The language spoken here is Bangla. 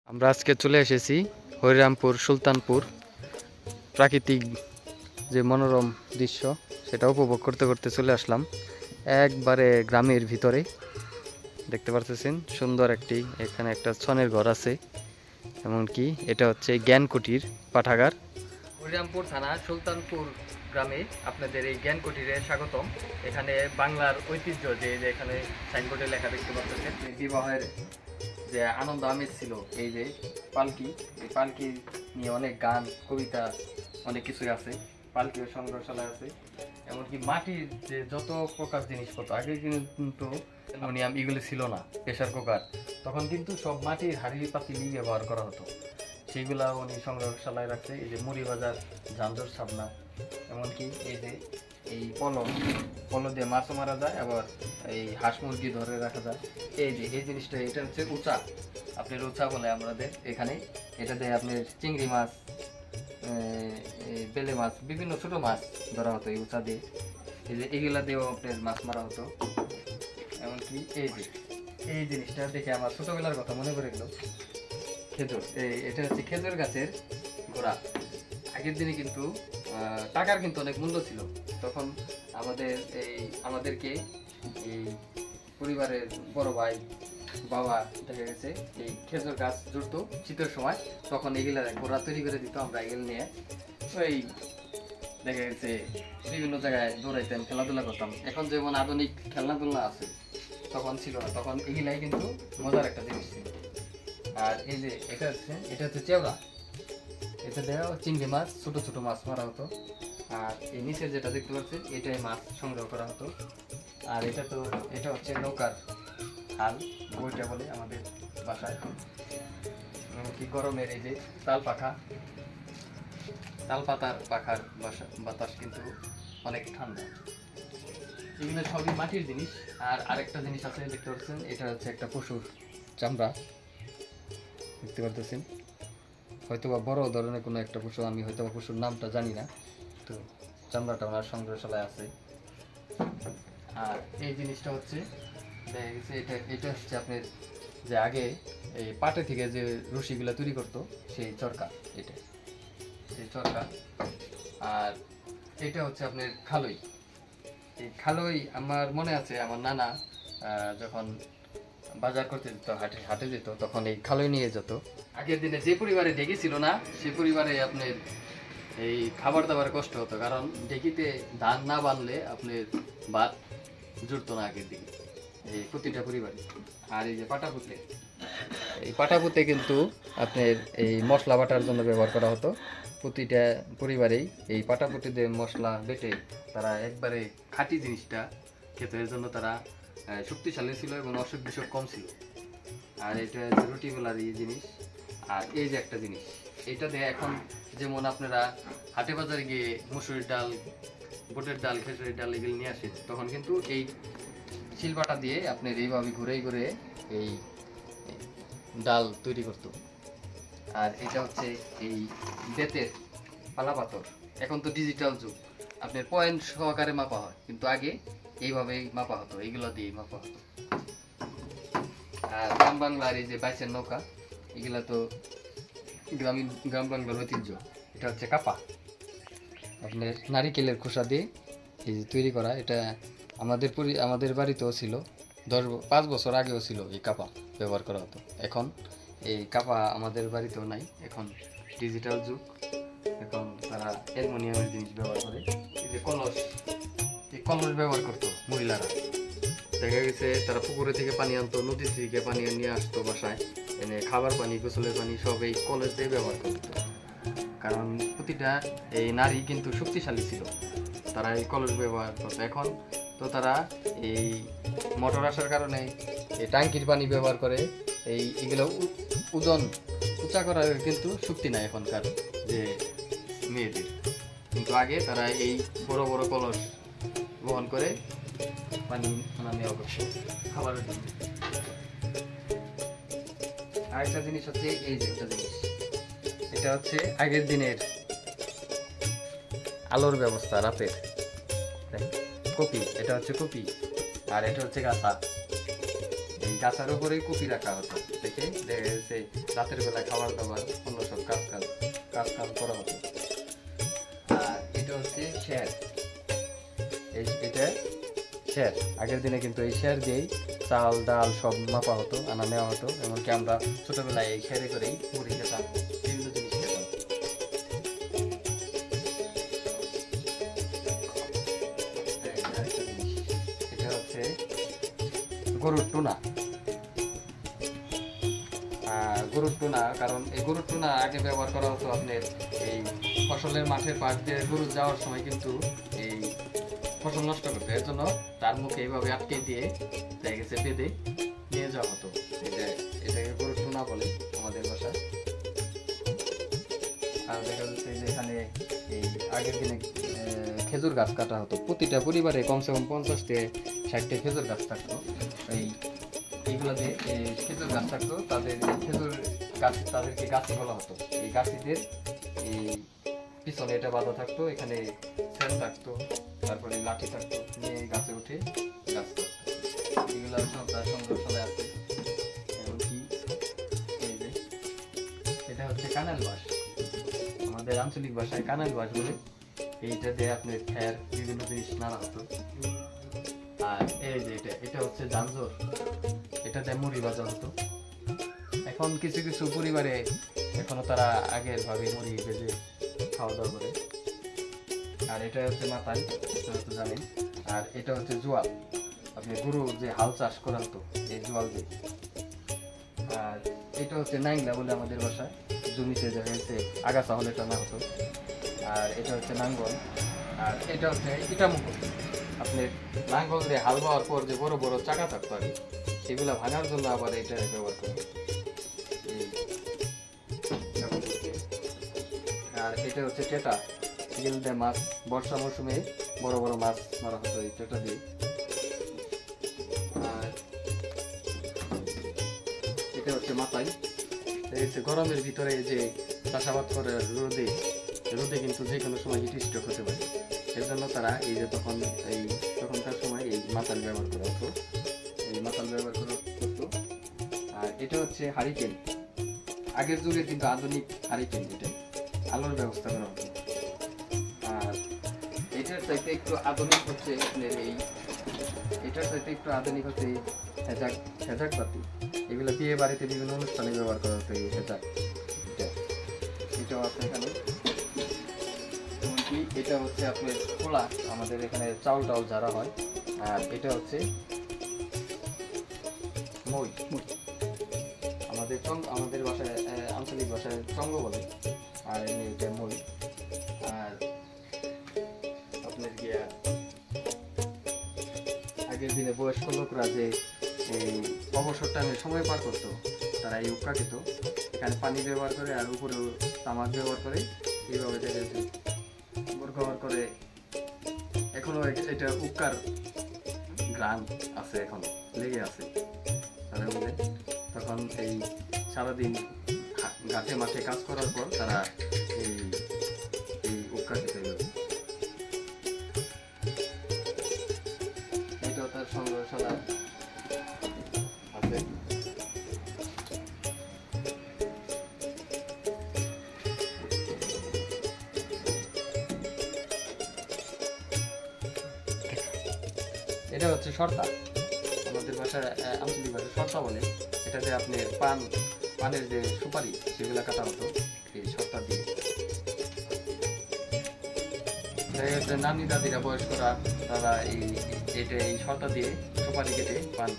আমরা আজকে চলে এসেছি হরিরামপুর সুলতানপুর প্রাকৃতিক যে মনোরম দৃশ্য সেটা উপভোগ করতে করতে চলে আসলাম একবারে গ্রামের ভিতরে। দেখতে পারতেছেন সুন্দর একটি এখানে একটা ছনের ঘর আছে, এমনকি এটা হচ্ছে জ্ঞানকুটির পাঠাগার। হরিরামপুর থানা সুলতানপুর গ্রামে আপনাদের এই জ্ঞানকুটিরে স্বাগতম। এখানে বাংলার ঐতিহ্য যে এখানে সাইনবোর্ডে লেখা দেখতে পাচ্ছেন বিবাহের যে আনন্দ আমেজ ছিল, এই যে পালকি, এই পালকি নিয়ে অনেক গান কবিতা অনেক কিছুই আছে। পালকিও সংগ্রহশালা আছে, এমনকি মাটির যে যত প্রকার জিনিসপত্র আগে কিন্তু অ্যালুমিনিয়াম এগুলো ছিল না, প্রেশার কুকার, তখন কিন্তু সব মাটির হাঁড়ি পাতিলই ব্যবহার করা হতো, সেইগুলা উনি সংগ্রহশালায় রাখছে। এই যে মুড়ি বাজার, ঝাঞ্ঝর সাবনা, এমনকি এই যে এই পলো দিয়ে মাছও মারা যায়, আবার এই হাঁস মুরগি ধরে রাখা যায়। এই যে এই জিনিসটা, এটা হচ্ছে উচা, আপনার উচা বলে আমাদের এখানে। এটা দিয়ে আপনার চিংড়ি মাছ, বেলে মাছ, বিভিন্ন ছোট মাছ ধরা হতো এই উচা দিয়ে। এই যে এগুলা দিয়েও আপনার মাছ মারা হতো। এমনকি এই যে এই জিনিসটা দেখে আমার ছোটবেলার কথা মনে পড়ে গেল। খেজুর, এটা হচ্ছে খেজুর গাছের গোড়া। আগের দিনে কিন্তু টাকার কিন্তু অনেক মূল্য ছিল, তখন আমাদেরকে এই পরিবারের বড় ভাই বাবা দেখা গেছে এই খেজুর গাছ জুড়তো শীতের সময়, তখন এগুলা গোড়া তৈরি করে দিত। আমরা এগুলো নিয়ে ওই দেখা গেছে বিভিন্ন জায়গায় দৌড়াইতাম, খেলাধুলা করতাম। এখন যেমন আধুনিক খেলনাধুলা আছে, তখন ছিল না, তখন এগুলাই কিন্তু মজার একটা জিনিস ছিল। আর এই যে এটা হচ্ছে চেওড়া, এটা দেওয়া চিংড়ি মাছ, ছোট ছোট মাছ মারা হতো। আর এই নিচে যেটা দেখতে পাচ্ছেন এটাই মাছ সংগ্রহ করা হতো। আর এটা হচ্ছে নৌকার হাল, বইটা বলে আমাদের বাসায়। এমনকি গরমের এই যে তাল পাখার বাতাস কিন্তু অনেক ঠান্ডা। এগুলো সবই মাটির জিনিস। আর আরেকটা জিনিস আছে দেখতে পাচ্ছেন, এটা হচ্ছে একটা পশুর চামড়া দেখতে পারতেছেন, হয়তোবা বড় ধরনের কোনো একটা পশু, আমি হয়তোবা পশুর নামটা জানি না, তো চামড়াটা ওনার সংগ্রহশালায় আছে। আর এই জিনিসটা হচ্ছে দেখা গেছে এটা হচ্ছে আপনার যে আগে এই পাটে থেকে যে রশিগুলা তৈরি করতো সেই চরকা, এই চরকা। আর এটা হচ্ছে আপনার খালই। এই খালই আমার মনে আছে, আমার নানা যখন বাজার করতে যেত, হাটে যেত, তখন এই খালই নিয়ে যেত। আগের দিনে যে পরিবারে ডেকি ছিল না, সেই পরিবারে আপনার এই খাবার দাবার কষ্ট হতো, কারণ ডেকিতে ধান না বানলে আপনার ভাত জুড়তো না আগের দিকে এই প্রতিটা পরিবারে। আর এই যে পাটাপুতে, এই পাটাপুতে কিন্তু আপনার এই মশলা বাটার জন্য ব্যবহার করা হতো। প্রতিটা পরিবারেই এই পাটাপুতি দিয়ে মশলা বেটে তারা একবারে খাঁটি জিনিসটা খেত, এর জন্য তারা শক্তিশালী ছিল এবং অসুখ বিসুখ কম ছিল। আর এটা রুটি বেলার এই জিনিস। আর এই যে একটা জিনিস, এটা দিয়ে এখন যেমন আপনারা হাটে বাজারে গিয়ে মুসুরির ডাল, বুটের ডাল, খেসুরির ডাল এগুলো নিয়ে আসেন, তখন কিন্তু এই শিলবাটা দিয়ে আপনার এইভাবে ঘুরে ঘুরে এই ডাল তৈরি করতো। আর এটা হচ্ছে এই বেতের পালা পাথর। এখন তো ডিজিটাল যুগ, আপনার পয়েন্ট সহকারে মাপা হয়, কিন্তু আগে এইভাবেই মাপা হতো, এইগুলো দিয়েই মাপা হতো। আর গ্রাম বাংলার এই যে বাইচের নৌকা, এগুলা তো গ্রাম বাংলার ঐতিহ্য। এটা হচ্ছে কাপা, আপনার নারিকেলের খোসা দিয়ে এই যে তৈরি করা। এটা আমাদের বাড়িতেও ছিল, 5 বছর আগেও ছিল এই কাপা ব্যবহার করা হতো। এখন এই কাপা আমাদের বাড়িতেও নাই, এখন ডিজিটাল যুগ, এখন তারা অ্যালুমিনিয়ামের জিনিস ব্যবহার করে। এই যে কলস, এই কলস ব্যবহার করতো মহিলারা। দেখা গেছে তারা পুকুরে থেকে পানি আনতো, নদী থেকে পানি নিয়ে আসতো বাসায়, এনে খাবার পানি, গোসলের পানি সব এই কলস দিয়ে ব্যবহার করতো। কারণ প্রতিটা এই নারী কিন্তু শক্তিশালী ছিল, তারা এই কলস ব্যবহার করতো। এখন তো তারা এই মোটর আসার কারণে এই ট্যাঙ্কির পানি ব্যবহার করে। এগুলো ওজন উঁচা করার কিন্তু শক্তি নাই এখনকার যে মেয়েদের, কিন্তু আগে তারা এই বড় বড় কলস বহন করে পানি নেওয়া করছে খাবারের জন্য। আরেকটা জিনিস হচ্ছে এই যে একটা জিনিস, এটা হচ্ছে আগের দিনের আলোর ব্যবস্থা রাতের। কপি, এটা হচ্ছে কপি, আর এটা হচ্ছে গাছা। এই গাছের উপরেই কুপি রাখা হতো, দেখে দেখা গেছে রাতের বেলা খাবার দাবার অন্য সব কাজ কাম করা হতো। আর এটা হচ্ছে শের, এটা শের। আগের দিনে কিন্তু এই শের দিয়েই চাল ডাল সব মাপা হতো, আনা নেওয়া হতো। এমনকি আমরা ছোটবেলায় এই শেরে করেই মুড়ি খেতাম, বিভিন্ন জিনিস খেতাম। এটা হচ্ছে গরুর টুনা। গরুর টুনা, কারণ এই গরুর টুনা আগে ব্যবহার করা হতো আপনার এই ফসলের মাঠের পাশ দিয়ে গরু যাওয়ার সময় কিন্তু এই ফসল নষ্ট করতো, এর জন্য তার মুখে এইভাবে আটকে দিয়ে দেখা গেছে বেঁধে নিয়ে যাওয়া হতো। এটাকে গরুর টুনা বলে আমাদের ভাষায়। আর দেখা যাচ্ছে যে এখানে এই আগের দিনে খেজুর গাছ কাটা হতো, প্রতিটা পরিবারে কমসে কম 50 থেকে 60টা খেজুর গাছ থাকতো। এইগুলো যে খেজুর গাছ থাকতো, তাদের খেজুর গাছ, তাদেরকে গাছি বলা হতো। এই গাছিদের এই পিছনে এটা বাঁধা থাকতো, এখানে সেল থাকতো, তারপরে লাঠি থাকতো, নিয়ে গাছে উঠে গাছ করতো। এগুলো সব তার সংরক্ষণে আছে। এমনকি এই যে এটা হচ্ছে কানাল বাঁশ, আমাদের আঞ্চলিক ভাষায় কানাল বাঁশ বলে। এইটা দিয়ে আপনার খ্যার বিভিন্ন জিনিস নাড়া হতো। আর এই যে এটা হচ্ছে জাঞ্জর, এটাতে মুড়ি ভাজা হতো। এখন কিছু কিছু পরিবারে এখনো তারা আগের ভাবে মুড়ি ভেজে খাওয়া দাওয়া করে। আর এটা হচ্ছে মাতাল, হয়তো জানেন। আর এটা হচ্ছে জোয়াল, আপনি গরু যে হাল চাষ করা হতো এই জোয়াল দিয়ে। আর এটা হচ্ছে নাইংলা বলে আমাদের ভাষায়, জমিতে দেখা গেছে আগাছা হলে টানা হতো। আর এটা হচ্ছে নাঙ্গল। আর এটা হচ্ছে ইটামুকুল, আপনার নাঙ্গল দিয়ে হাল বাওয়ার পর যে বড় বড় চাকা থাকতো আগে, সেগুলো ভাঙার জন্য আবার এটা ব্যবহার করে। আর এটা হচ্ছে টেটা, গিল দিয়ে মাছ, বর্ষা মৌসুমে বড় বড় মাছ মারা হতো এই টেটা দিয়ে। আর এটা হচ্ছে মাথায়, গরমের ভিতরে যে চাষাবাদ করে রোদে কিন্তু যে কোনো সময় হিট স্ট্রোক হতে পারে, এর জন্য তারা এই যে তখনকার সময় এই মাতাল ব্যবহার করা হতো, এই মাতাল ব্যবহার করতো। আর এটা হচ্ছে হারিকেন, আগের যুগে কিন্তু আধুনিক হারিকেন, এটা আলোর ব্যবস্থা করা হতো। আর এটার চাইতে একটু আধুনিক হচ্ছে আপনার হেজাক পাতি, এগুলো বিয়ে বাড়িতে বিভিন্ন অনুষ্ঠানে ব্যবহার করা হতো। এই হেজাক এটাও আছে এখানে। এটা হচ্ছে আপনার খোলা, আমাদের এখানে চাউল টাউল ঝাড়া হয়। আর এটা হচ্ছে মই, আমাদের ভাষায় আঞ্চলিক ভাষায় চঙ্গ বলে, আর এমনি এটা মই। আর আপনার গিয়া আগের দিনে বয়স্ক লোকরা যে এই অবসর টাইমে সময় পার করতো, তারা এই উক্কা খেত, এখানে পানি ব্যবহার করে আর উপরেও তামাক ব্যবহার করে, এইভাবে ব্যবহার করে। এখনো এটা উক্কার গ্রাম আছে, এখনো লেগে আছে তাদের মধ্যে। তখন এই সারাদিন গাছে মাঠে কাজ করার পর তারা এই উক্কা খেতে গেছে। এটাও তার সংগ্রহশালা আছে। এটা হচ্ছে শর্তা, আমাদের ভাষায় আঞ্চলিক ভাষায় শর্তা বলে। এটাতে আপনি পানের যে সুপারি সেগুলো কাটা হতো এই শর্তা দিয়ে। নানি দাদিরা বয়স্করা তারা এই শর্তা দিয়ে সুপারি কেটে পান